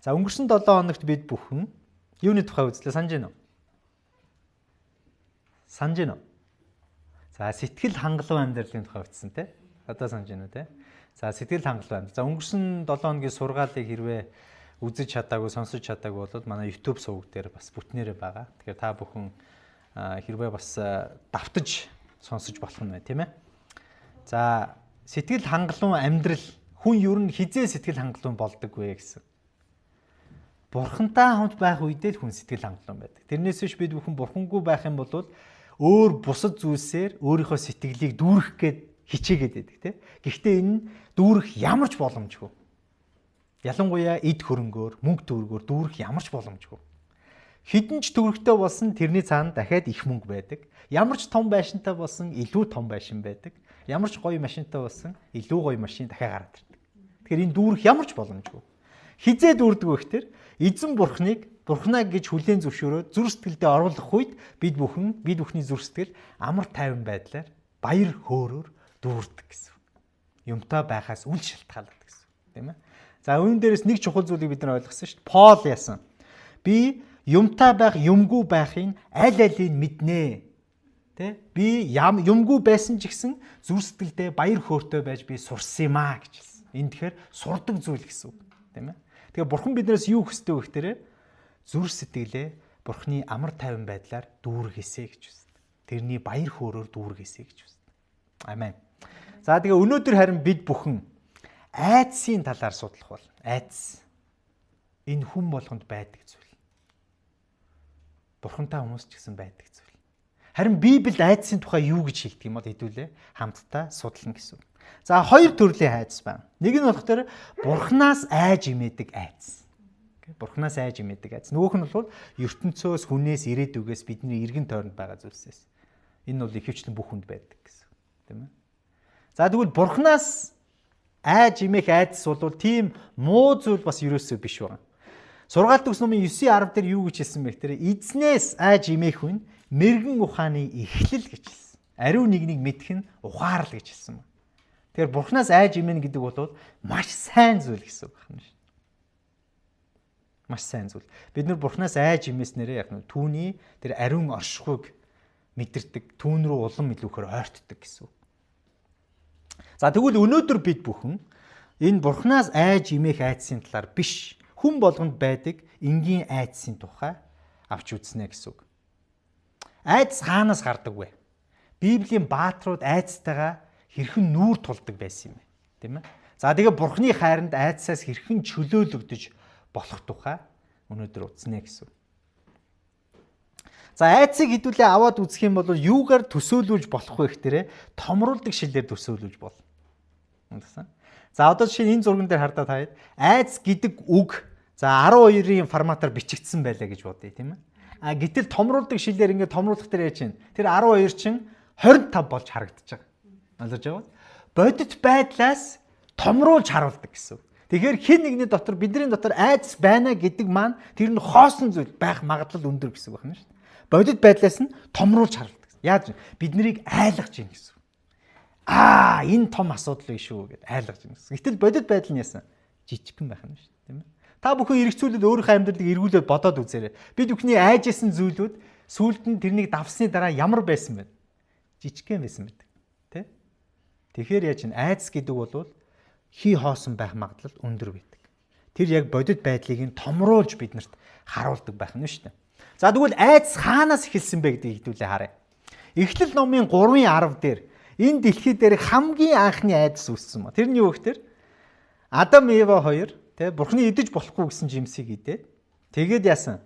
За өнгөрсөн 7 хоногт бид бүхэн юуны тухай үзлээ санаж байна уу? Санаж байна уу? За сэтгэл хангалуун амьдралын тухай үзсэн те. Одоо санаж байна уу те? За сэтгэл хангалуун амьдрал. За өнгөрсөн 7 хоногийн сургаалыг хэрвээ үзэж чадаагүй, сонсож чадаагүй бол манай YouTube суваг дээр бас бүтнээрээ байгаа. Тэгэхээр та бүхэн хэрвээ бас давтаж сонсож болох нь байна тийм ээ. За сэтгэл хангалуун амьдрал хүн ер нь хизээ сэтгэл хангалуун болдог вэ гэсэн. Бурхантай хамт байх үедээ л хүн сэтгэл хангалуун байдаг. Тэрнээс биш бид бүхэн бурхангүй байх юм бол өөр бусад зүйлсээр өөрийнхөө сэтгэлийг дүүрэх гээд хичээгээд байдаг тийм. Гэхдээ энэ нь дүүрэх ямар ч боломжгүй. Ялангуяа эд хөрөнгөөр, мөнгө төгрөгөөр дүүрэх ямар ч боломжгүй. Хэдэн ч төгрөгтэй болсон тэрний цаана дахиад их мөнгө байдаг. Ямар ч том байшинтай болсон илүү том байшин байдаг. Ямар ч гоё машинтай болсон илүү гоё машин дахиад гараад ирдэг. Тэгэхээр энэ дүүрэх ямар ч боломжгүй. Хизээ дүүрдэг вэ гэхээр эзэн бурхнаа гэж хүлээн зөвшөөрөөд зүрх сэтгэлдээ оруулах үед бид бүхний зүрх сэтгэл амар тайван байдлаар баяр хөөрөөр дүүрдэг гэсэн. Юмтай байхаас үл шалтгаалдаг гэсэн. Тийм ээ. За үүн дээрээс нэг чухал зүйлийг бид нар ойлгосон шүү дээ. Пол яасан. Би юмтай байх, юмгүй байхын аль алийг мэднэ. Тэ? Би юмгүй байсан ч гэсэн зүрх сэтгэлдээ баяр хөөртэй байж би сурсан юм аа гэж хэлсэн. Энэ тэгэхээр сурдаг зүйл гэсэн үг. Тийм ээ. Тэгэхээр бурхан биднээс юу хүсдэг вэ гэхээр зүрх сэтгэлээ бурханы амар тайван байдлаар дүүргэсэй гэж хүсдэг. Тэрний баяр хөөрөөр дүүргэсэй гэж хүсдэг. Амен. За тэгээ өнөөдөр харин бид бүхэн айдсын талаар судлах бол айдс энэ хүн болгонд байдаг зүйл. Бурхантай хүмүүс ч гэсэн байдаг зүйл. Харин Библиэд айдсын тухай юу гэж хэлдэг юм бол хэдүүлээ хамтдаа судлана гэсэн. За хоёр төрлийн айдас байна. Нэг нь болохоор Бурханаас айж имээдэг айдас. Бурханаас айж имээдэг айдас. Нөгөөх нь бол ертөнцөөс, хүнээс, ирээдүгээс бидний эргэн тойронд байгаа зүйлсээс. Энэ бол ихэвчлэн бүх хүнд байдаг гэсэн. Тийм ээ. За тэгвэл Бурханаас айж имэх айдас бол тийм муу зүйл бас ерөөсөө биш байна. Сургаалт төгс номын 9:10 дээр юу гэж хэлсэн бэ гэхээр эзнээс айж имэх хүн мэрэгэн ухааны эхлэл гэж хэлсэн. Ариун нэгнийг мэдэх нь ухаарл гэж хэлсэн байна. Тэгэхээр Бурханаас айж имэнэ гэдэг бол маш сайн зүйл гэсэн үг байна шүү. Маш сайн зүйл. Бид нар Бурханаас айж имээснээрээ яг нь түүний тэр ариун оршихуйг мэдэрдэг, түүн рүү улам илүүхээр ойртдог гэсэн үг. За тэгвэл өнөөдөр бид бүхэн энэ Бурханаас айж имэх айдсын талаар биш, хүн болгонд байдаг энгийн айдсын тухай авч үзнэ гэсэн үг. Айдас хаанаас гардаг вэ? Библийн баатрууд айдастайгаа хэрхэн нүүр тулдаг байсан юм бэ? Тийм ээ. За тэгээ Бурханы хайранд айдсаас хэрхэн чөлөөлөгдөж болох тухай өнөөдөр үзнэ гэсэн үг. За айдсыг хэдүүлээ аваад үзэх юм бол юугаар төсөөлүүлж болох вэ гэхээр томруулдаг шилээр төсөөлүүлж болно. Үндсэн. За одоо жишээ нь энэ зурган дээр хардаад хаяад айдас гэдэг үг за 12-ийн форматаар бичигдсэн байлаа гэж бодъё тийм ээ. А гэтэл томруулдаг шилээр ингээд томруулах дээр яаж чинь тэр 12 чинь 25 болж харагдаж байгаа. Ойлгож байгаа? Бодит байдлаас томруулж харуулдаг гэсэн. Тэгэхээр хэн нэгний дотор бидний дотор айдас байна гэдэг маань тэр нь хоосон зүйл байх магадлал өндөр гэсэн үг байна шүү дээ. Бодит байдлаас нь томруулж харуулдаг. Яаж бид нарыг айлгаж юм гэсэн. Энэ том асуудал биш шүү гэдээ айлгаж юм гэсэн. Гэтэл бодит байдал нь яасан жижигхэн байх нь шүү дээ, тийм ээ. Та бүхэн эргцүүлээд өөрийнхөө амьдралыг эргүүлээд бодоод үзээрэй. Бид бүхний айжсэн зүйлүүд сүүлд нь тэрнийг давсны дараа ямар байсан бэ? Жижигхэн байсан байдаг. Тэ? Тэгэхээр яаж ин айдас гэдэг бол хий хоосон байх магадлал өндөр байдаг. Тэр яг бодит байдлыг нь томруулж биднэрт харуулдаг байх нь шүү дээ. За тэгвэл айдас хаанаас эхэлсэн бэ гэдгийг хэдүүлээ харъя. Эхлэл номын 3:10 дээр энэ дэлхий дээр хамгийн анхны айдас үүссэн ба. Тэр нь юу гэхээр Адам Ева хоёр тэ Бурхны идэж болохгүй гэсэн жимсийг идээд тэгээд яасан?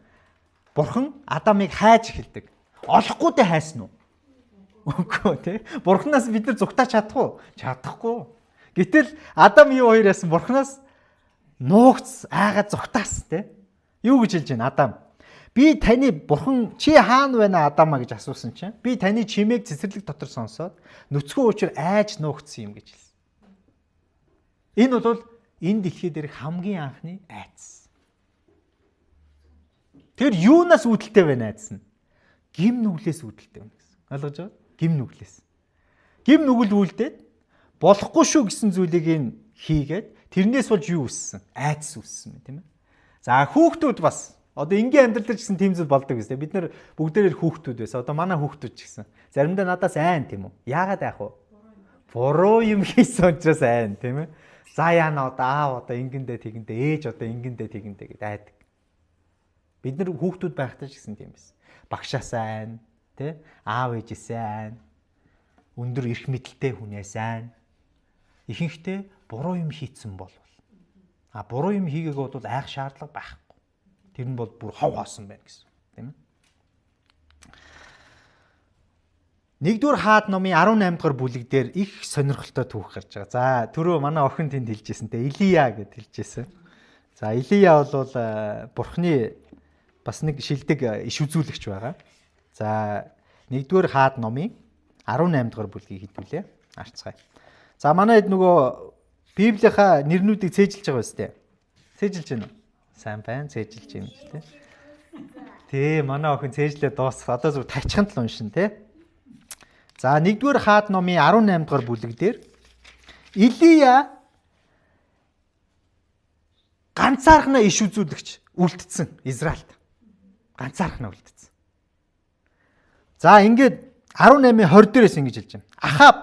Бурхан Адамыг хайж эхэлдэг. Олохгүй дэ хайсан уу? Үгүй тий. Бурханаас бид нар зүгтаач чадах уу? Чадахгүй. Гэтэл Адам Ева хоёр яасан? Бурханаас нуугц айгаа зүгтаасан тий. Юу гэж хэлж байна Адам? Би таны бурхан чи хаана байна Адамаа гэж асуусан чинь би таны чимээг цэцэрлэг дотор сонсоод нүцгэн учир айж нуугдсан юм гэж хэлсэн. Энэ бол энэ дэлхий дээр хамгийн анхны айдас. Тэр юунаас үүдэлтэй байна айдас нь? Гим нүглээс үүдэлтэй байна гэсэн. Ойлгож байгаа? Гим нүглээс. Гим нүгэл үлдээд болохгүй шүү гэсэн зүйлийг нь хийгээд тэрнээс болж юу үссэн? Айдас үссэн юм тийм ээ. За хүүхдүүд бас одоо энгийн амьдрал дээр ч гэсэн тийм зүйл болдог гэсэн. Бид нэр бүгдээрээ хүүхдүүд байсан. Одоо манай хүүхдүүд ч гэсэн заримдаа надаас айн тийм үү? Яагаад яах вэ? Буруу юм хийсэн учраас айн тийм ээ. За яана одоо аав одоо ингэндээ тэгэндээ ээж одоо ингэндээ тэгэндээ гэдээ айдаг. Бид нар хүүхдүүд байхдаа ч гэсэн тийм байсан. Багшаас айн, тий? Аав ээжээс айн. Өндөр эрх мэдэлтэй хүнээс айн. Ихэнхдээ буруу юм хийцэн бол буруу юм хийгээг бол айх шаардлага байхгүй. Тэр нь бол бүр хов хоосон байна гэсэн, тийм ээ. 1-р хаад номын 18 дугаар бүлэг дээр их сонирхолтой түүх гарч байгаа. За түрүү манай охин тэнд хэлжсэн те Илия гэд хэлжсэн. За Илия бол бурхны бас нэг шилдэг иш үзүүлэгч байгаа. За 1-р хаад номын 18 дугаар бүлгийг хэдүүлээ. Арцгаая. За манай хэд нөгөө Библийнхаа нэрнүүдийг цээжилж байгаа биз дээ. Цээжилж байна уу? Сайн байна. Цээжилж байна ч те. Тэ манай охин цээжлээ дуусах. Одоо зөв тавьчихсан л уншин те. За 1-р хаад номын 18 дугаар бүлэг дээр Илия ганцаархнаа иш үзүүлэгч үлдсэн Израильд. Ганцаархнаа үлдсэн. За ингээд 18-ийн 20 дээрээс ингэж хэлж байна. Ахаб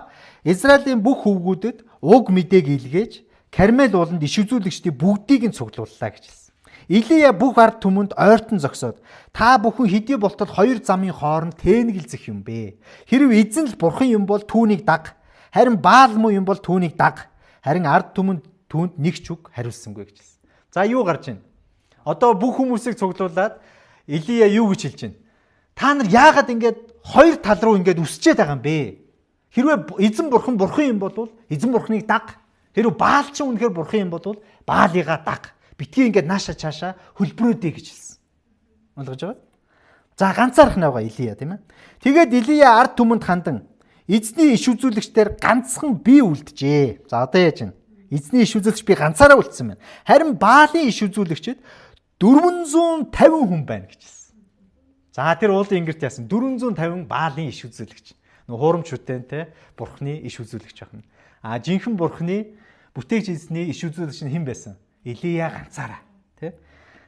Израилийн бүх хөвгүүдэд уг мэдээг илгээж Кармел ууланд иш үзүүлэгчдийн бүгдийг нь цуглууллаа гэж хэлсэн. Илия бүх ард түмэнд ойртон зогсоод та бүхэн хэдий болтол хоёр замын хооронд тээнгэлзэх юм бэ? Хэрв эзэн л бурхан юм бол түүнийг даг. Харин Баал муу юм бол түүнийг даг. Харин ард түмэнд түүнд нэг ч үг хариулсангүй гэж хэлсэн. За юу гарч ийн? Одоо бүх хүмүүсийг цуглуулад Илия юу гэж хэлж байна? Та нар яагаад ингэж хоёр тал руу ингэж үсчээд байгаа юм бэ? Хэрвээ эзэн бурхан юм бол эзэн бурханыг даг. Хэрвээ Баал ч үнэхээр бурхан юм бол Баалыгаа даг. Битгий ингээд нааша чаашаа хөлбрөөдэй гэж хэлсэн. Ойлгож байгаа? За ганцаархан байгаа Илия тийм ээ. Тэгээд Илия ард түмэнд хандан эзний иш үзүүлэгчдэр ганцхан би үлджээ. За одоо яаж вэ? Эзний иш үзүүлэгч би ганцаараа үлдсэн байна. Харин Баалын иш үзүүлэгчид 450 хүн байна гэж хэлсэн. За тэр уулын ингэрт яасан 450 Баалын иш үзүүлэгч. Нөх хуурамч шүтэн те бурхны иш үзүүлэгч байна. А жинхэнэ бурхны бүтээгч эзний иш үзүүлэгч нь хэн байсан? Илия ганцаараа тий.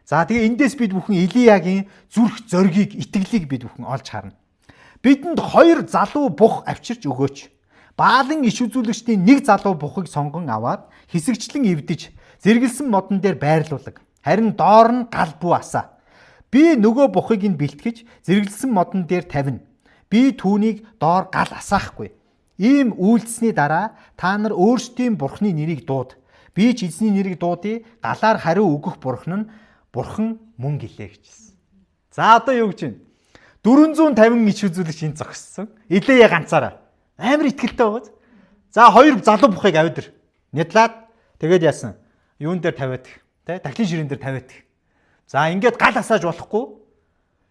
За тэгээ эндээс бид бүхэн Илиягийн зүрх зоригийг, итгэлийг бид бүхэн олж харна. Бидэнд 2 залуу бух авчирч өгөөч. Баалын иш үзүүлэгчдийн 1 залуу бухыг сонгон аваад хэсэгчлэн эвдэж зэрэглэсэн модон дээр байрлуулаг. Харин доор нь гал бүү асаа. Би нөгөө бухыг нь бэлтгэж зэрэглэсэн модон дээр тавина. Би түүнийг доор гал асаахгүй. Ийм үйлдэлсний дараа та нар өөрсдийн бурхны нэрийг дууд. Би ч эзний нэрийг дуудъя. Галаар хариу өгөх бурхан нь бурхан мөн гэлээ гэж хэлсэн. За одоо юу гэж байна? 450 иш үзүүлэгч энэ зогссон. Илия ганцаараа. Амар ихтгэлтэй байгаа. За 2 залуу бухыг авдэр. Нядлаад тэгээд яасан? Юун дээр тавиад, тэ? Тахлын ширээн дээр тавиад. За ингээд гал асааж болохгүй.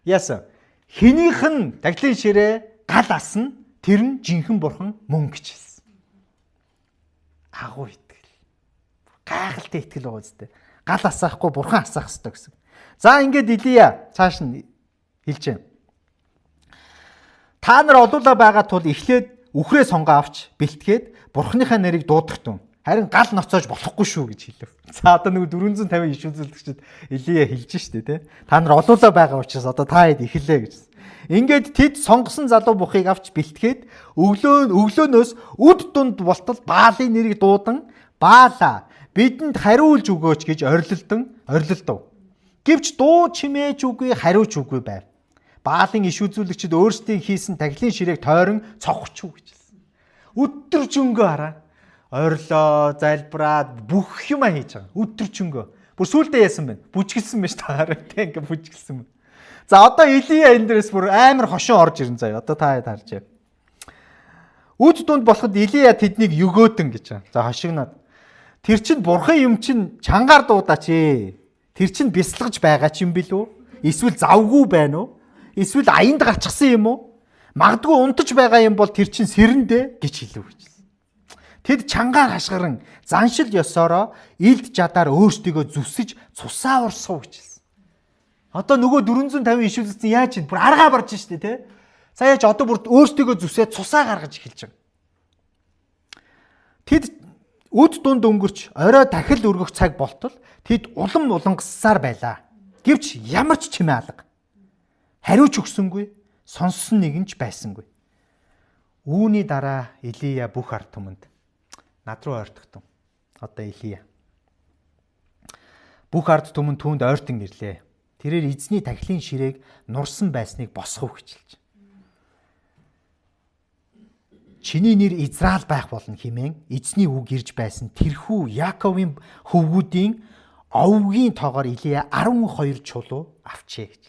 Яасан? Хэнийх нь тахлын ширээ гал асна, тэр нь жинхэнэ бурхан мөн гэж хэлсэн. Агуу гайхалтай итгэл байгаа зү. Гал асаахгүй бурхан асаах хэрэгтэй гэсэн. За ингээд Илия цааш нь хэлж байна. Та нар олуулаа байгаа тул эхлээд үхрээ сонгоо авч бэлтгээд бурханыхаа нэрийг дуудахтун. Харин гал ноцоож болохгүй шүү гэж хэлв. За одоо нэг 450 иш үзүүлэгчид Илия хэлж штэ тий. Та нар олуулаа байгаа учраас одоо та хэд эхэллээ гэж. Ингээд тэд сонгосон залуу бухыг авч бэлтгээд өглөөнөөс үд дунд болтол Баалын нэрийг дуудан Баалаа бидэнд хариулж өгөөч гэж орилдов. Гэвч дуу чимээж үгүй хариуч үгүй байв. Баалын иш үзүүлэгчид өөрсдийн хийсэн тахилын ширээг тойрон цогч үү гэж хэлсэн. Өдөржөнгөө хараа. Орилоо, залбираад бүх юм хийж байгаа. Өдөржөнгөө. Бүр сүулдэ яасан байна. Бүжгэлсэн байж таараа тэ ингээ бүжгэлсэн байна. За одоо Илия энэ дээрээс бүр амар хошин орж ирэн заяа. Одоо та хэд харж байна. Үд дунд болоход Илия тэднийг өгөөдөн гэж байна. За хошигнаад. Тэр чин бурхан юм чин чангаар дуудаач ээ. Тэр чин бясалгаж байгаа ч юм билүү? Эсвэл завгүй байна уу? Эсвэл аянд гарчихсан юм уу? Магадгүй унтаж байгаа юм бол тэр чин сэрэндэ гэж хэлв гэж. Тэд чангаар хашгиран заншил ёсороо илд жадаар өөрсдийгөө зүсэж цусаа урсгав гэж хэлсэн. Одоо нөгөө 450 иш үзсэн яаж чинь бүр аргаа барж штэ тий. Сая ч одоо бүр өөрсдийгөө зүсээд цусаа гаргаж эхэлж байгаа. Тэд Өд дунд өнгөрч орой дахил өргөх цаг болтол тэд улам улангассаар байлаа. Гэвч ямар ч чимээ алга. Хариуч өгсөнгүй, сонссон нэгэн ч байсангүй. Үүний дараа Илия бүх ард түмэнд над руу ойртогдсон. Одоо Илия. Бүх ард түмэн түүнд ойртон ирлээ. Тэрээр эзний тахилын ширээг нурсан байсныг босгох хичээлж. Чиний нэр Израиль байх болно хэмээн эзний үг ирж байсан тэрхүү Яаковын хөвгүүдийн овгийн тоогоор Илия 12 чулуу авчээ гэж.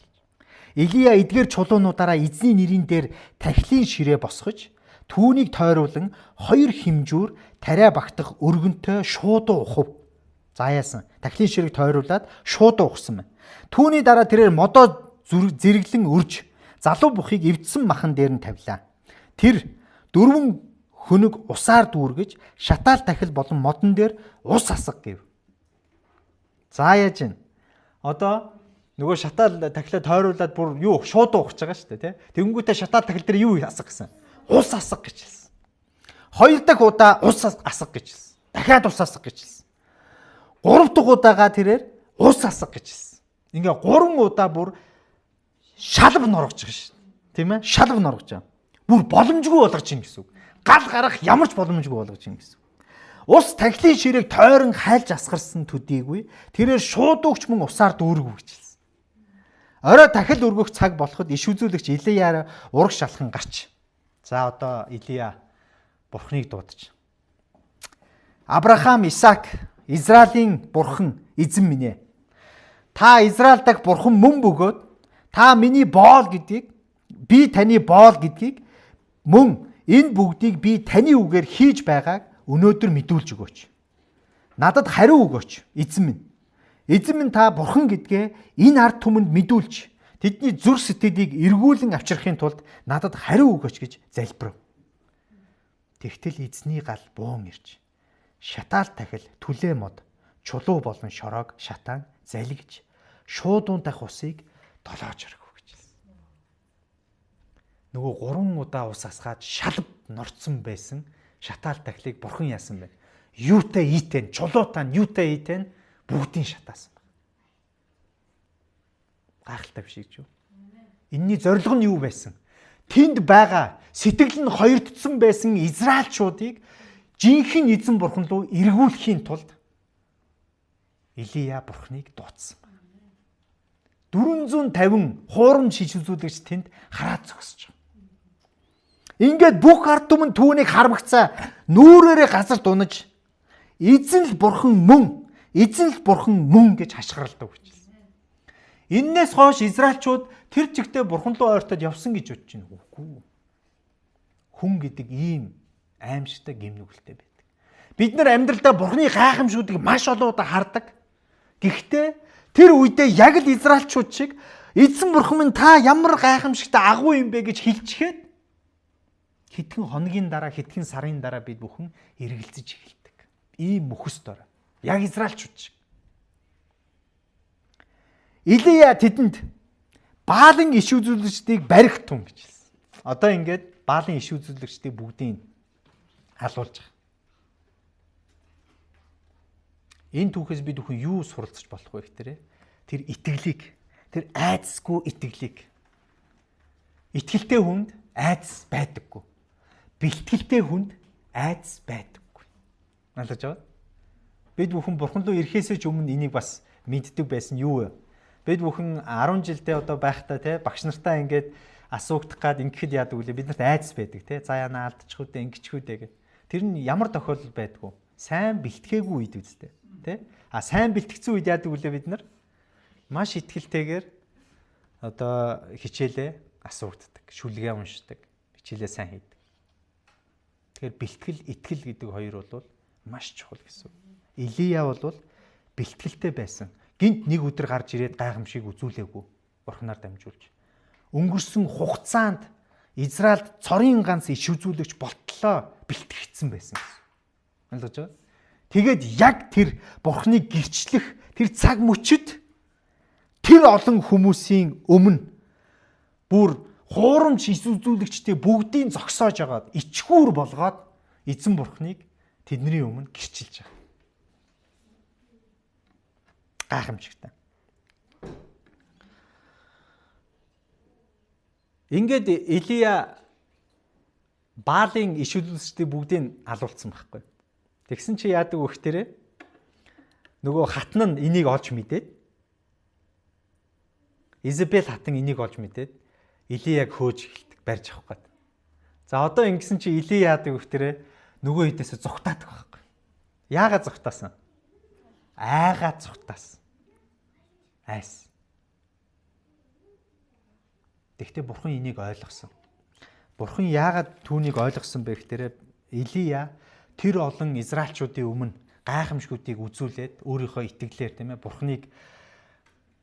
Илия эдгээр чулуунуудаараа эзний нэрийн дээр тахилын ширээ босгож түүнийг тойруулан 2 хэмжүүр тариа багтах өргөнтэй шуудуу ухав. За яасан. Тахилын ширээг тойруулаад шуудуу ухсан байна. Түүний дараа тэрээр модоо зэрэглэн өрж залуу бухыг эвдсэн махан дээр нь тавилаа. Тэр 4 хөнөг усаар дүүргэж шатаал тахил болон модон дээр ус асга гэв. За яаж вэ? Одоо нөгөө шатаал тахилаа тойруулаад бүр юу шуудуу ухаж байгаа шүү дээ, тий? Тэнгүүтээ шатаал тахил дээр юу асга гэсэн? Ус асга гэж хэлсэн. 2 дахь удаа ус асга гэж хэлсэн. Дахиад ус асга гэж хэлсэн. 3 дахь удаага тэрээр ус асга гэж хэлсэн. Ингээ 3 удаа бүр шалав норгож байгаа шүү. Тийм ээ? Шалав норгож байгаа. Бүр боломжгүй болгож чинь гэсэн үг. Гал гарах ямар ч боломжгүй болгож чинь гэсэн үг. Ус тахилын ширээг тойрон хайлж асгарсан төдийгүй тэрээр шууд өгч мөн усаар дүүргүү гэж хэлсэн. Орой тахил өргөх цаг болоход иш үзүүлэгч Илияар ураг шалхан гарч. За одоо Илия Бурхныг дуудаж. Авраам, Исаак, Израилийн Бурхан эзэн минь ээ. Та Израиль дахь Бурхан мөн бөгөөд та миний боол гэдгийг би таны боол гэдгийг мөн энэ бүгдийг би таны үгээр хийж байгааг өнөөдөр мэдүүлж өгөөч. Надад хариу өгөөч, эзэн минь. Эзэн минь та Бурхан гэдгээ энэ ард түмэнд мэдүүлж, тэдний зүрх сэтгэлийг эргүүлэн авчрахын тулд надад хариу өгөөч гэж залбирав. Тэгтэл эзний гал буун ирж, шатаал тахил, түлээ мод, чулуу болон шороог шатаан залгиж, шуудуун дах усыг долоож орхив гэж хэлсэн. Нөгөө 3 удаа ус асгаад шалав норцсон байсан шатаал тахилыг Бурхан яасан бэ? Юутай ийтэн, чулуутай нь юутай ийтэн бүгдийг шатаасан байна. Гайхалтай биш үү? Энийний зорилго нь юу байсан? Тэнд байгаа сэтгэл нь хоёрдсон байсан Израильчуудыг жинхэнэ эзэн Бурхан руу эргүүлэхийн тулд Илия Бурханыг дуудсан байна. 450 хуурамч шиж үзүүлэгч тэнд хараад зогсож байгаа. Ингээд бүх ард түмэн түүнийг хармагцаа нүрээрээ газар дунаж эзэн л Бурхан мөн гэж хашгиралдаг гэж хэлсэн. Иннээс хойш Израильчууд тэр чигтээ Бурхан руу ойртоод явсан гэж бодож байна. Үгүй. Хүн гэдэг ийм аимшигтай гимнүгэлтэй байдаг. Бид нар амьдралдаа Бурханы гайхамшгуудыг маш олон удаа хардаг. Гэхдээ тэр үедээ яг л Израильчууд шиг эзэн Бурхан минь та ямар гайхамшигтай агуу юм бэ гэж хэлчихээд хэдхэн хоногийн дараа, хэдхэн сарын дараа бид бүхэн эргэлзэж эхэлдэг. Ийм мөхөс дор. Яг Израильчууд шиг. Илия тэдэнд Баалын иш үзүүлэгчдийг барих тун гэж хэлсэн. Одоо ингээд Баалын иш үзүүлэгчдийг бүгдийг халуулж байгаа. Энэ түүхээс бид бүхэн юу суралцж болох вэ гэхээр тэр итгэлийг, тэр айдасгүй итгэлийг. Итгэлтэй хүнд айдас байдаггүй. Бэлтгэлтэй хүнд айдас байдаггүй. Наалж аваад. Бид бүхэн Бурхан руу ирэхээс ч өмнө энийг бас мэддэг байсан юу вэ? Бид бүхэн 10 жилдээ одоо байхдаа те багш нартаа ингээд асуугдах гад ингэхэд яадаг үлээ бид нарт айдас байдаг те. За яна алдчих үдэ ингэчих үдэ гэх. Тэр нь ямар тохиолдол байдгүй. Сайн бэлтгээгүй үед үстэй те. Сайн бэлтгэсэн үед яадаг үлээ бид нар маш итгэлтэйгээр одоо хичээлээ асуугддаг, шүлгээ уншдаг, хичээлээ сайн хийдэг. Тэгэхээр бэлтгэл, итгэл гэдэг хоёр бол маш чухал гэсэн. Илия бол бэлтгэлтэй байсан. Гинт нэг өдөр гарч ирээд гайхамшиг үзүүлээгүй Бурханаар дамжуулж. Өнгөрсөн хугацаанд Израильд цорын ганц иш үзүүлэгч болтлоо бэлтгэгдсэн байсан гэсэн. Ойлгож байна? Тэгээд яг тэр Бурханыг гэрчлэх тэр цаг мөчид тэр олон хүмүүсийн өмнө бүр хуурамч иш үзүүлэгчтэй бүгдийг зогсоож агаад ичгүүр болгоод эзэн Бурханыг тэдний өмнө гэрчилж байгаа. Гайхамшигтай. Ингээд Илия Баалын иш үзүүлэгчдийг бүгдийг алуулсан байхгүй. Тэгсэн чи яадаг вэ гэхээр нөгөө хатан нь энийг олж мэдээд Изабел хатан энийг олж мэдээд Илияг хөөж эхэлдэг, барьж авах гээд. За одоо ингэсэн чи Илия яадаг вэ гэхээр нөгөө хэдээсээ зүгтаадаг байхгүй. Яагаад зүгтаасан? Айгаад зүгтаасан. Айс. Тэгвэл бурхан энийг ойлгосон. Бурхан яагаад түүнийг ойлгосон бэ гэхээр Илия тэр олон израилчуудын өмнө гайхамшгуудыг үзүүлээд өөрийнхөө итгэлээр тийм ээ бурханыг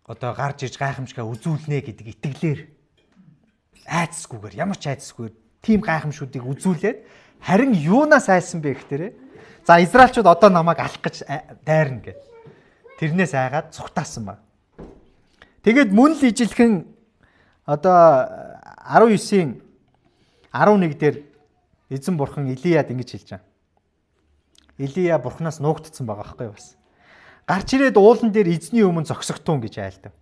одоо гарч ирж гайхамшгаа үзүүлнэ гэдэг итгэлээр айцсгүйгээр ямар ч айцсгүйгээр тийм гайхамшгуудыг үзүүлээд харин юунаас айсан бэ гэхээр за израилчууд одоо намайг алах гэж дайрна гэд. Тэрнээс айгаад цугтаасан ба. Тэгээд мөн л ижилхэн одоо 19-ийн 11 дээр эзэн бурхан Илияд ингэж хэлж байгаа. Илия бурханаас нуугдсан байгаа байхгүй бас. Гарч ирээд уулан дээр эзний өмнө зогсохтун гэж айлдав.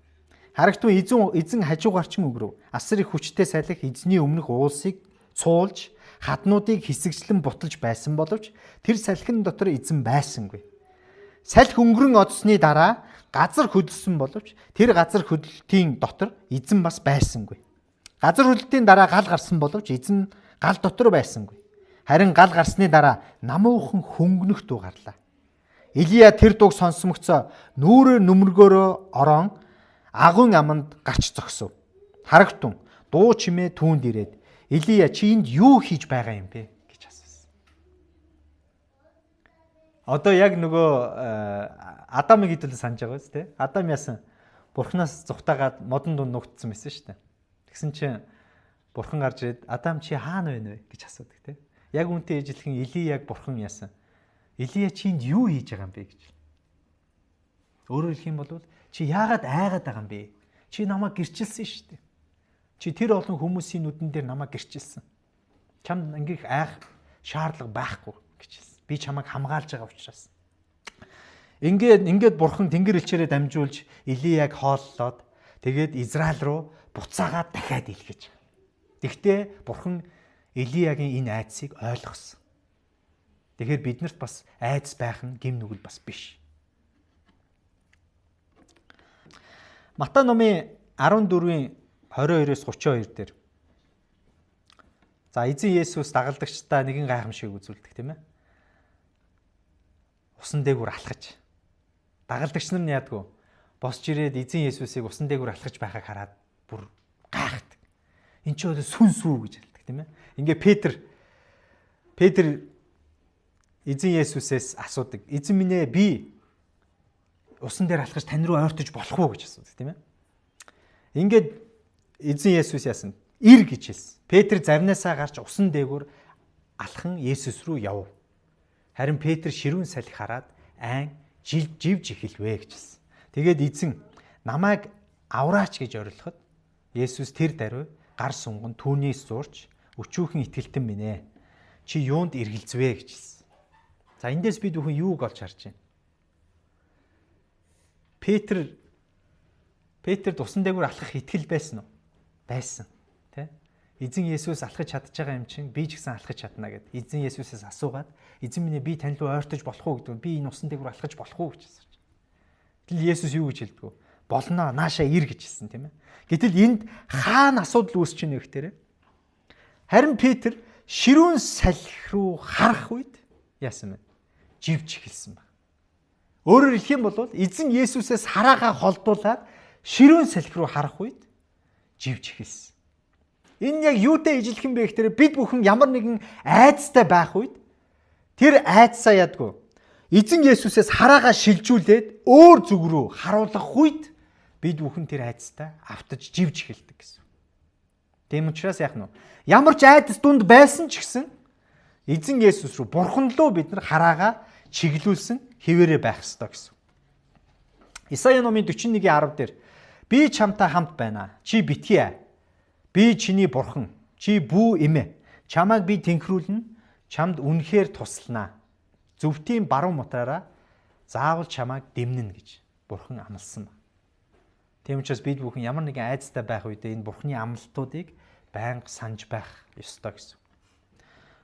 Харагтун эзэн хажуугарчин өгрөв. Асар их хүчтэй салхи эзний өмнөх уулсыг цуулж хаднуудыг хэсэгчлэн буталж байсан боловч тэр салхин дотор эзэн байсангүй. Салхи өнгөрөн одсны дараа газар хөдөлсөн боловч тэр газар хөдлөлтийн дотор эзэн бас байсангүй. Газар хөдлөлтийн дараа гал гарсан боловч эзэн гал дотор байсангүй. Харин гал гарсны дараа намуухан хөнгөнөх дуу гарлаа. Илия тэр дууг сонсмогцоо нүүрээ нүмергөөрөө орон агун аманд гарч зогсов. Харагтун дуу чимээ түүнд ирээд Илия чи энд юу хийж байгаа юм бэ гэж асуусан. Одоо яг нөгөө Адамыг хэдүүлээ санаж байгаа биз дээ. Адам яасан? Бурханаас зүгтаагаад модон дунд нугдсан байсан шүү дээ. Тэгсэн чинь бурхан гарч ирээд Адам чи хаана байна вэ гэж асуудаг те. Яг үнтэй ижилхэн Илияг бурхан яасан? Илия чи энд юу хийж байгаа юм бэ гэж. Өөрөөр хэлэх юм бол чи яагаад айгаад байгаа юм бэ? Чи намайг гэрчилсэн шүү дээ. Чи тэр олон хүмүүсийн нүдэн дээр намайг гэрчилсэн. Чамд ингээх айх шаардлага байхгүй гэж хэлсэн. Би чамайг хамгаалж байгаа учраас. Ингээд бурхан тэнгэр элчээрээ дамжуулж Илияг хооллоод тэгээд Израиль руу буцаагаад дахиад илгээж. Тэгтээ бурхан Илиягийн энэ айдсыг ойлгосон. Тэгэхээр биднэрт бас айдас байх нь гим нүгэл бас биш. Матай номын 14-ийн 22-оос 32 дээр. За эзэн Есүс дагалдагчдаа нэгэн гайхамшиг үзүүлдэг тийм ээ. Усан дээгүүр алхаж. Дагалдагч нар нь яадгүй босч ирээд эзэн Есүсийг усан дээгүүр алхаж байхыг хараад бүр гайхдаг. Энд ч өдөө сүн сүү гэж хэлдэг тийм ээ. Ингээ Петр эзэн Есүсээс асуудаг. Эзэн минь ээ би усан дээр алхаж тань руу ойртож болох уу гэж асуудаг тийм ээ. Ингээд эзэн Есүс яасан? Ир гэж хэлсэн. Петр завнаасаа гарч усан дээгүүр алхан Есүс рүү яв. Харин Петр ширүүн салхи хараад айн живж эхэлвэ гэж хэлсэн. Тэгээд эзэн намайг авраач гэж орилоход Есүс тэр даруй гар сунган түүнээс зурж өчүүхэн итгэлтэн минь ээ. Чи юунд эргэлзвэ гэж хэлсэн. За эндээс бид бүхэн юуг олж харж байна? Петрд усан дээгүүр алхах итгэл байсан уу? Байсан. Тэ? Эзэн Есүс алхаж чадж байгаа юм чинь би ч гэсэн алхаж чадна гэд. Эзэн Есүсээс асуугаад эзэн минь би тань руу ойртож болох уу гэдэг. Би энэ усан дээгүүр алхаж болох уу гэж асууж. Тэгэл Есүс юу гэж хэлдэг вэ? Болно, наашаа ир гэж хэлсэн тийм ээ. Гэтэл энд хаана асуудал үүсэж байна вэ гэхээр харин Петр ширүүн салхи руу харах үед яасан бэ? Живж эхэлсэн баг. Өөрөөр хэлэх юм бол эзэн Есүсээс хараагаа холдуулаад ширүүн салхи руу харах үед живж эхэлсэн. Энэ яг юутай ижилхэн бэ гэхээр бид бүхэн ямар нэгэн айдастай байх үед тэр айдсаа ядгүй эзэн Есүсээс хараагаа шилжүүлээд өөр зүг рүү харуулах үед бид бүхэн тэр айдастай автаж живж эхэлдэг гэсэн. Тийм учраас яах нь вэ? Ямар ч айдас дунд байсан ч гэсэн эзэн Есүс рүү бурхан руу бид нар хараагаа чиглүүлсэн хэвээрээ байх ёстой гэсэн. Исая номын 41:10 дээр би чамтай хамт байна. Чи битгий. Би чиний бурхан. Чи бүү эмээ. Чамайг би тэнхрүүлнэ. Чамд үнэхээр туслана. Зөвхөн баруун мутраараа заавал чамайг дэмнэнэ гэж Бурхан амласан байна. Тийм учраас бид бүхэн ямар нэгэн айцтай байх үедээ энэ Бурханы амлалтуудыг байнга санаж байх ёстой гэсэн.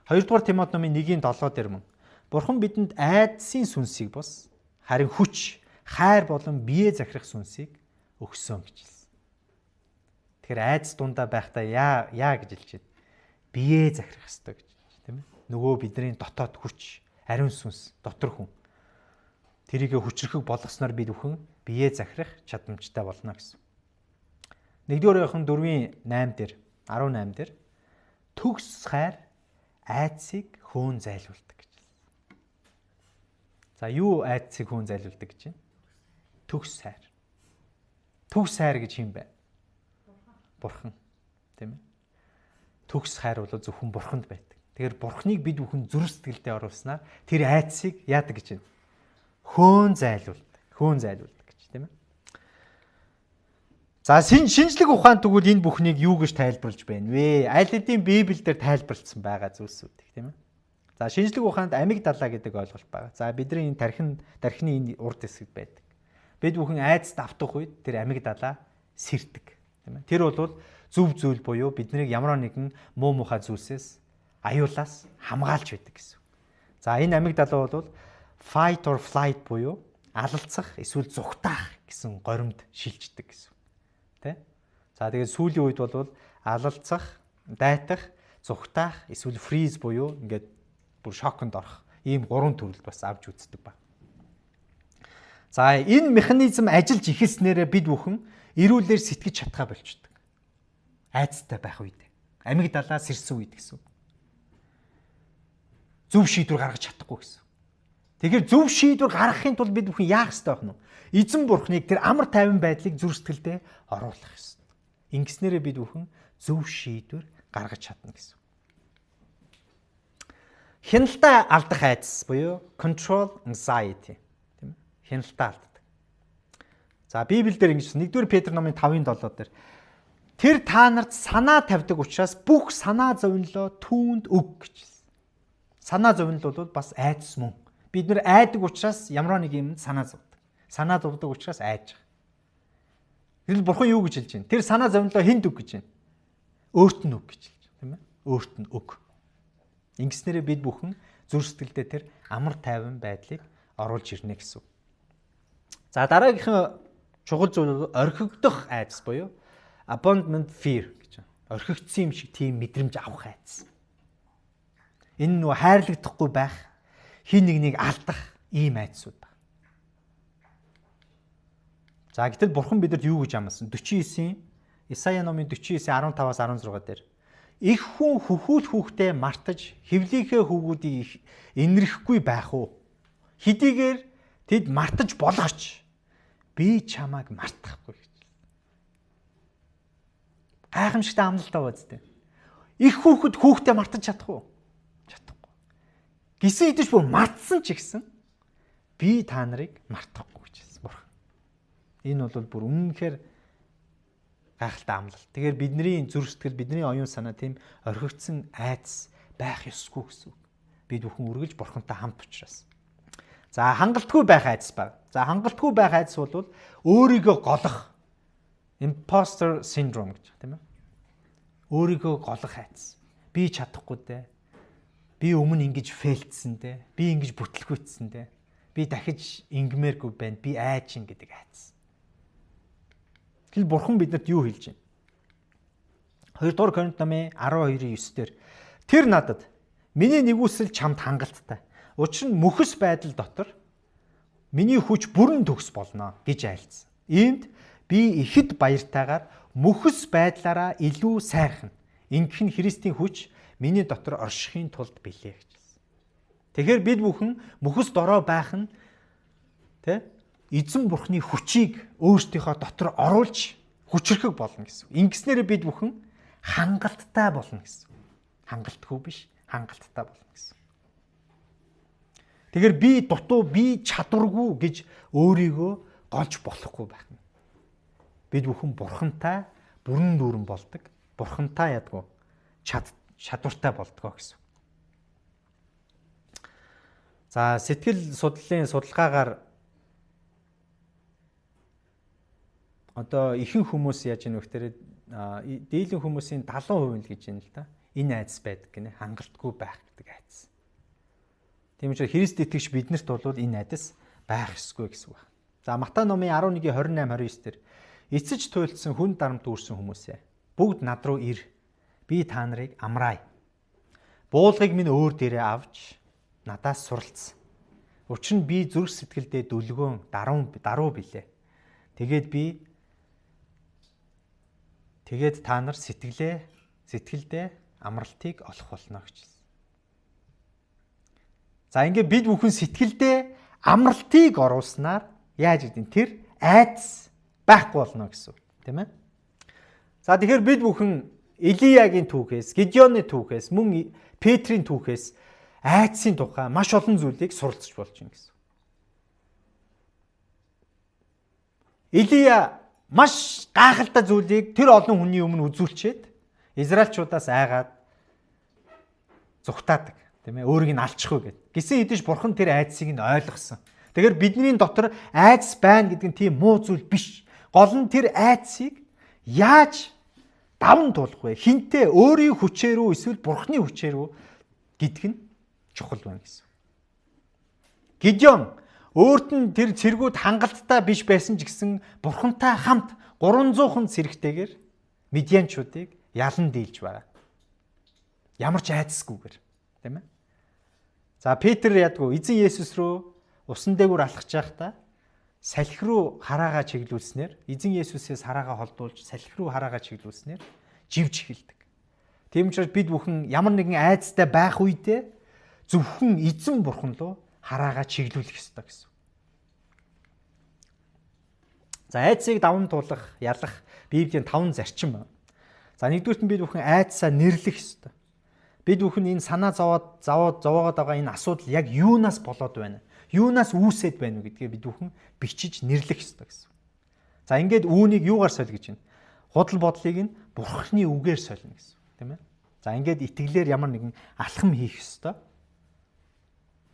2-р Тимот номын 1:7 дээр мөн Бурхан бидэнд айдсын сүнсийг бус харин хүч, хайр болон бие захирах сүнсийг өгсөн гэж хэлсэн. Тэгэхээр айдас дундаа байхдаа яа гэж хэлж байна? Бие захирах ёстой гэж тийм ээ. Нөгөө бидний дотоод хүч, ариун сүнс, дотор хүн. Тэрийг хүчрхэг болгосноор бид бүхэн бие захирах чадамжтай болно гэсэн. 1-р Иохан 4:8 дээр 18 дээр төгс хайр айдсыг хөөн зайлуулдаг гэж хэлсэн. За юу айдсыг хөөн зайлуулдаг гэж байна? Төгс хайр. Төгс хайр гэж юм бэ? Бурхан. Тийм ээ. Төгс хайр бол зөвхөн Бурханд байдаг. Тэгэхээр Бурханыг бид бүхэн зүрх сэтгэлдээ оруулснаар тэр айдсыг яадаг гэж байна? Хөөн зайлуулдаг гэж тийм ээ. За шинжлэх ухаан тэгвэл энэ бүхнийг юу гэж тайлбарлаж байна вэ? Аль хэдийн Библиэлд тайлбарлагдсан байгаа зүйлсүүдийг тийм ээ. За шинжлэх ухаанд амигдала гэдэг ойлголт байгаа. За бидний энэ тархины энэ урд хэсэг байдаг. Бид бүхэн айдас давтах үед тэр амигдала сэрдэг тийм ээ. Тэр бол зөв зүйл буюу биднийг ямар нэгэн муу мухай зүйлсээс аюулаас хамгаалж байдаг гэсэн. За энэ амигдала бол fight or flight буюу алалцах эсвэл зүгтаах гэсэн горимд шилждэг гэсэн. Тэ? За тэгээд сүүлийн үед бол алалцах, дайтах, зүгтаах эсвэл freeze буюу ингээд бүр шоконд орох ийм 3 төрөлд бас авч үздэг ба. За энэ механизм ажиллаж эхэлснээрээ бид бүхэн эрүүлэр сэтгэж чадхаа болчдөг. Айцтай байх үед, амигдалаа сэрсэн үед гэсэн. Зөв шийдвэр гаргаж чадахгүй гэсэн. Тэгэхээр зөв шийдвэр гаргахын тулд бид бүхэн яах ёстой вэ? Эзэн Бурхныг тэр амар тайван байдлыг зүрх сэтгэлдээ оруулах ёстой. Ингэснээрээ бид бүхэн зөв шийдвэр гаргаж чадна гэсэн. Хяналтаа алдах айдас буюу control anxiety тийм ээ. Хяналтаа алддаг. За Библиэлд ингэж 1-р Петр номын 5:7 дээр тэр та нарт санаа тавьдаг учраас бүх санаа зовнилоо түүнд өг гэж хэлсэн. Санаа зовнил бол бас айдас мөн. Бид нэр айдаг учраас ямар нэг юм санаа зовдөг. Санаа зовдөг учраас айж байгаа. Тэгэл Бурхан юу гэж хэлж байна? Тэр санаа зовнилоо хүнд өг гэж байна. Өөрт нь өг гэж хэлж байна, тийм ээ? Өөрт нь өг. Ингэснээрээ бид бүхэн зүрх сэтгэлдээ тэр амар тайван байдлыг оруулж ирнэ гэсэн. За дараагийнхан чухал зүйл орхигдох айдас буюу abandonment fear гэж байна. Орхигдсон юм шиг тийм мэдрэмж авах айдас. Энэ нөө хайрлагдахгүй байх, хин нэгнийг алдах ийм айдсууд байна. За гэтэл Бурхан бидэнд юу гэж амласан? 49 Исая номын 49:15-аас 16 дээр их хүн хөхүүл хүүхдээ мартаж хевлийнхээ хөвгүүдийг инэрэхгүй байх уу? Хэдийгээр тэд мартаж болгоч би чамайг мартахгүй гэж. Гайхамшигтай амлалтаа үздэй. Их хүүхдээ мартаж чадах уу? Чадахгүй. Гисэн идэж бүр мартсан ч гэсэн би та нарыг мартахгүй гэж хэлсэн Бурхан. Энэ бол бүр үнэнхээр гайхалтай амлалт. Тэгэхээр бидний зүрх сэтгэл, бидний оюун санаа тийм орхигдсон айдас байх ёсгүй гэсэн үг. Бид бүхэн үргэлж Бурхантай хамт учраас. За хангалтгүй байх айдас байна. За хангалтгүй байх айдас бол өөрийгөө голох imposter syndrome гэж тийм ээ. Өөрийгөө голох айдас. Би чадахгүй дээ. Би өмнө ингэж фейлдсэн дээ. Би ингэж бүтлгүйцсэн дээ. Би дахиж ингэмээргүй байна. Би айж ин гэдэг айдас. Тэгэл Бурхан бидэнд юу хэлж байна? 2-р Коринт номын 12:9 дээр тэр надад миний нэгүсэл чамд хангалттай. Учир нь мөхөс байдал дотор миний хүч бүрэн төгс болно гэж айлцсан. Иймд би ихэд баяртайгаар мөхөс байдлаараа илүү сайрхан. Ингэх нь Христийн хүч миний дотор оршихын тулд билээ гэж хэлсэн. Тэгэхээр бид бүхэн мөхөс дорой байх нь тэ эзэн Бурхны хүчийг өөрсдийнхөө дотор оруулж хүчрхэг болно гэсэн. Ингэснээр бид бүхэн хангалттай болно гэсэн. Хангалтгүй биш, хангалттай болно гэсэн. Тэгэхээр би дутуу, би чадваргүй гэж өөрийгөө голж болохгүй байх нь. Бид бүхэн Бурхантай бүрэн дүүрэн болдог. Бурхантай ядгүй чадвартай болдгоо гэсэн. За сэтгэл судлалын судалгаагаар одоо ихэнх хүмүүс яаж ийм вэхтэр дийлэн хүмүүсийн 70% л гэж юм л да. Энэ айдас байдаг гинэ. Хангалтгүй байх гэдэг айдас. Тийм учраас Христ итгэгч биднэрт бол энэ айдас байх ёсгүй гэсэн үг байна. За Матай номын 11:28-29 дээр эцэж туйлдсан хүн дарамт үүрсэн хүмүүсээ бүгд над руу ир. Би та нарыг амраая. Буулгыг минь өөр дээрээ авч надаас суралц. Учир нь би зүрх сэтгэлдээ дүлгөөн даруй билээ. Тэгээд та нар сэтгэлдээ амралтыг олох болно гэж хэлсэн. За ингээд бид бүхэн сэтгэлдээ амралтыг оруулснаар яаж гэдэг нь тэр айдас байхгүй болно гэсэн үг, тийм ээ. За тэгэхээр бид бүхэн Илиягийн түүхээс, Гидеоны түүхээс, мөн Петрийн түүхээс айдсын тухай маш олон зүйлийг суралцж болж байна гэсэн. Илия маш гайхалтай зүйлийг тэр олон хүний өмнө үзүүлчихэд Израильчуудаас айгаад зүгтаадаг, тийм ээ, өөрийг нь алчихгүй гэд. Гисэн хэдиж бурхан тэр айдсыг нь ойлгосон. Тэгэхээр бидний дотор айдас байна гэдэг нь тийм муу зүйл биш. Гол нь тэр айдсыг яаж даван туулах вэ? Хинтээ өөрийн хүчээр үү эсвэл бурханы хүчээр үү гэдг нь чухал байна гэсэн. Гидеон өөрт нь тэр цэргүүд хангалттай биш байсан ч гэсэн бурхантай хамт 300 цэрэгтэйгээр Медианчуудыг ялан дийлж байгаа. Ямар ч айдасгүйгээр, тийм ээ. За Петр ядгүй эзэн Есүс рүү усан дээгүүр алхаж байхдаа салхи руу хараагаа чиглүүлснээр эзэн Есүсээс хараагаа холдуулж салхи руу хараагаа чиглүүлснээр живж эхэлдэг. Тийм учраас бид бүхэн ямар нэгэн айдастай байх үедээ зөвхөн эзэн бурхан руу хараагаа чиглүүлэх ёстой гэсэн. За айдсыг даван туулах, ялах Библийн 5 зарчим байна. За нэгдүгürt нь бид бүхэн айдсаа нэрлэх ёстой. Бид бүхэн энэ санаа зовоогоод байгаа энэ асуудал яг юунаас болоод байна? Юунаас үүсээд байна вэ гэдгээ бид бүхэн бичиж нэрлэх ёстой гэсэн. За ингээд үүнийг юугаар солих гэж байна? Худал бодлыг нь бурхны үгээр солино гэсэн, тийм ээ. За ингээд итгэлээр ямар нэгэн алхам хийх ёстой.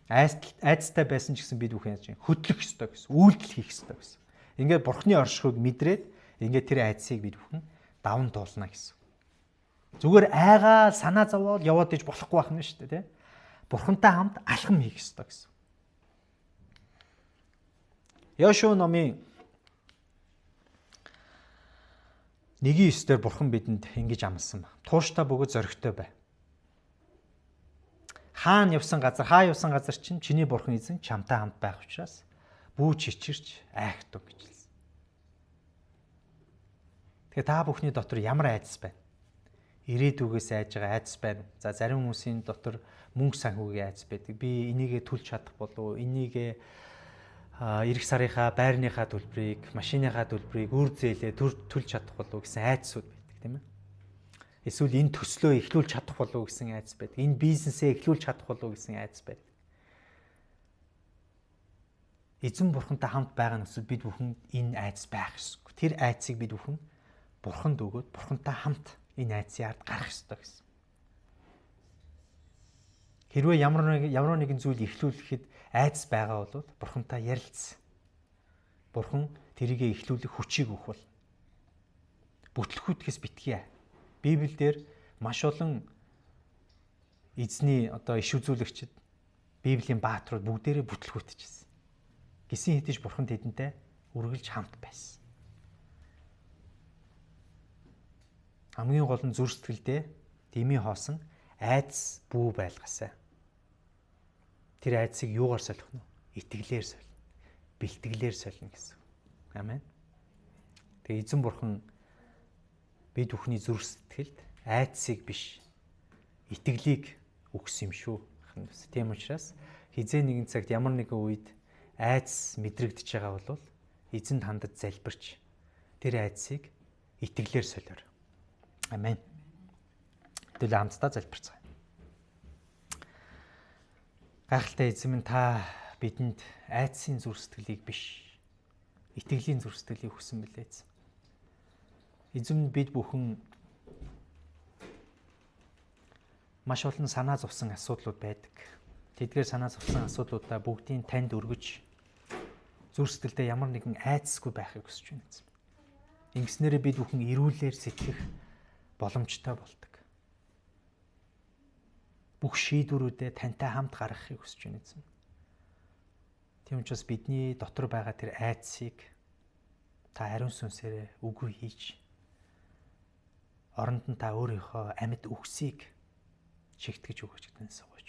Айдастай байсан ч гэсэн бид бүхэн яаж хөдлөх ёстой гэсэн, үйлдэл хийх ёстой гэсэн. Ингээд бурхны оршихуйг мэдрээд ингээд тэр айдсыг бид бүхэн даван туулна гэсэн. Зүгээр айгаа санаа зовоод яваад иж болохгүй байх нь шүү дээ, тийм. Бурхантай хамт алхам хийх ёстой гэсэн. Йошуа номын 1:9 дээр бурхан бидэнд ингэж амласан ба. Тууштай бөгөөд зоригтой бай. Хаа явсан газар чинь чиний бурхан эзэн чамтай хамт байх учраас бүү чичирч айхтуг гэж хэлсэн. Тэгээ та бүхний дотор ямар айдас байна? Ирээдүгээс айж байгаа айдас байна. За зарим хүмүүсийн дотор мөнгө санхүүгийн айдас байдаг. Би энийгээ төлж чадах болов уу? Энийгээ эх сарынхаа байрныхаа төлбөрийг, машиныхаа төлбөрийг үр зээлээ төлж чадах болов уу гэсэн айдсууд байдаг, тийм ээ. Эсвэл энэ төслөө эхлүүлж чадах болов уу гэсэн айдас байдаг. Энэ бизнесээ эхлүүлж чадах болов уу гэсэн айдас байдаг. Эзэн бурхантай хамт байгаа нь эсвэл бид бүхэн энэ айдас байх ёсгүй. Тэр айдсыг бид бүхэн бурханд өгөөд бурхантай хамт энэ айдсын ард гарах ёстой гэсэн. Хэрвээ ямар нэгэн зүйл эхлүүлэхэд айдас байгаа бол бурхантай ярилцсан. Бурхан тэрийгэ эхлүүлэх хүчийг өгөх бол. Бүтлгүүтгэс битгий. Библиэлд маш олон эзний иш үзүүлэгчид, Библийн бааtruуд бүгдээрээ бүтлгүүтчихсэн. Гисэн хэдиж бурхан тэдэнтэй үргэлж хамт байсан. Хамгийн гол нь зүрх сэтгэлдээ дэмий хоосон айдас бүү байлгасаа. Тэр айдсыг юугаар солих нь? Итгэлээр солино. Бэлтгэлээр солино гэсэн. Амен. Тэгээ эзэн бурхан бид бүхний зүрх сэтгэлд айдсыг биш, итгэлийг өгсөн юм шүү. Тийм учраас хизээ нэгэн цагт ямар нэгэн үед айдас мэдрэгдэж байгаа бол эзэнд хандаж залбирч тэр айдсыг итгэлээр солиор. Амен. Тэгэлээ хамтдаа залбирцгаая. Гайхалтай эзэн минь та бидэнд айдсын зүрх сэтгэлийг биш, итгэлийн зүрх сэтгэлийг өгсөн билээ эзэн. Эзэн бид бүхэн маш олон санаа зовсон асуудлууд байдаг. тэдгээр санаа зовсон асуудлуудаа бүгдийг танд өргөж зүрх сэтгэлдээ ямар нэгэн айцсгүй байхыг хүсэж байна эзэн. Ингэснээрээ бид бүхэн эрүүлэр сэтгэх боломжтой болдог. Бүх шийдвэрүүдээ тантай хамт гаргахыг хүсэж байна эзэн. Тийм учраас бидний дотор байгаа тэр айцыг та ариун сүнсээрээ үгүй хийж оронд нь та өөрийнхөө амьд үгсийг шигтгэж өгөөч гэдгийг сууж.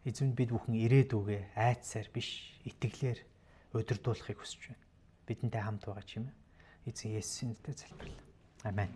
Эзэн бид бүхэн ирээдүгөө айцсаар биш итгэлээр удирдуулахыг хүсэж байна. Бидэнтэй хамт байгаа ч юм ээ. Эзэн Есүсийн нэрээр залбирлаа. Амен.